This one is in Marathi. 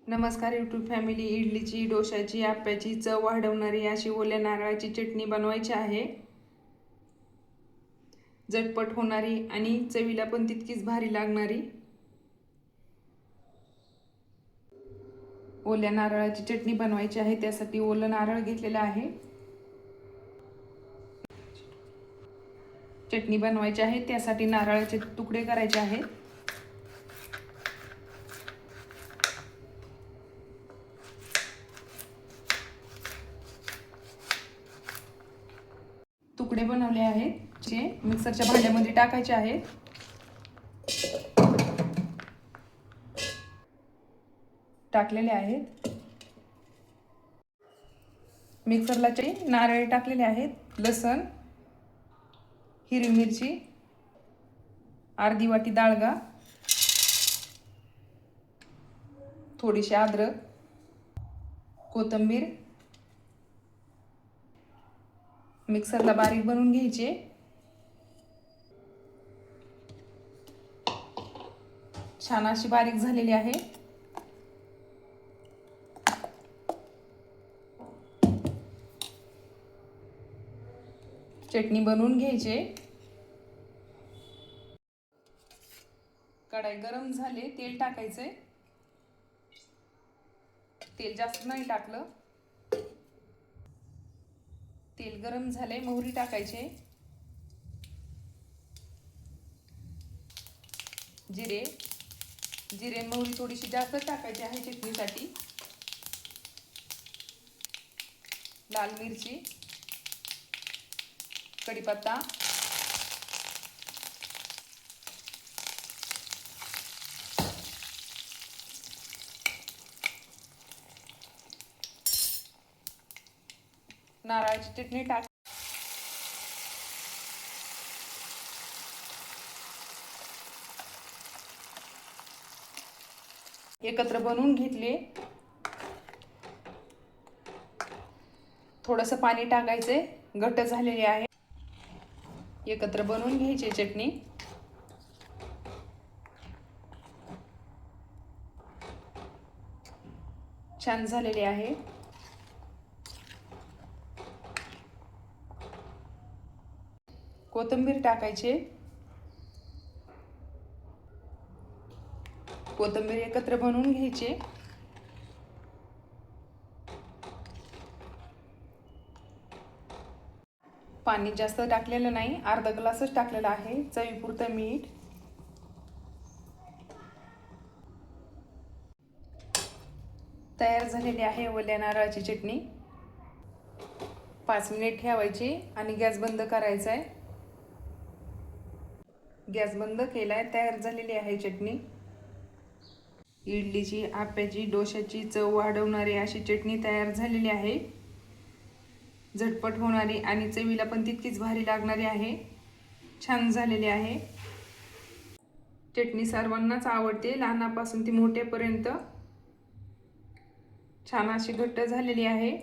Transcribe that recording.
नमस्कार यूट्यूब फॅमिली. इडलीची, डोशाची, आप्याची चव वाढवणारी अशी ओल्या नारळाची चटणी बनवायची आहे. झटपट होणारी आणि चवीला पण तितकीच भारी लागणारी ओल्या नारळाची चटणी बनवायची आहे. त्यासाठी ओलं नारळ घेतलेलं आहे. चटणी बनवायची आहे त्यासाठी नारळाचे तुकडे करायचे आहेत. तुकडे बनवले आहेत जे मिक्सरच्या भांड्यामध्ये टाकायचे आहेत. टाकलेले आहेत. मिक्सरला नारळ टाकलेले आहेत. लसण, हिरवी मिरची, अर्धी वाटी डाळगा, थोडीशी अद्रक, कोथिंबीर मिक्सरला बारीक बनवून घ्यायचे. छान अशी बारीक झालेली आहे. चटणी बनवून घ्यायचे. कढाई गरम झाले, तेल टाकायचे. तेल जास्त नाही टाकलं. तेल गरम झाले, मोहरी टाकायचे. जिरे मोहरी थोडीशी जास्त टाकायची आहे चटणीसाठी. लाल मिरची, कढीपत्ता, नारळाची चटणी टाक. एकत्र बनवून घेतले. थोडंसं पाणी टाकायचे. घट्ट झालेले आहे. एकत्र बनवून घ्यायची चटणी. छान झालेली आहे. कोथिंबीर टाकायचे. कोथिंबीर एकत्र बनवून घ्यायचे. पाणी जास्त टाकलेलं नाही, अर्धा ग्लासच टाकलेला आहे. चवीपुरतं मीठ. तयार झालेली आहे ओल्या नारळाची चटणी. 5 मिनिट ठेवायची आणि गॅस बंद करायचा आहे. गॅस बंद केलाय. तयार झालेली आहे चटणी. इडलीची, आप्याची, डोशाची चव वाढवणारी अशी चटणी तयार झालेली आहे. झटपट होणारी आणि चवीला पण तितकीच भारी लागणारी आहे. छान झालेली आहे. चटणी सर्वांनाच आवडते, लहानापासून ती मोठ्यापर्यंत. छान अशी घट्ट झालेली आहे.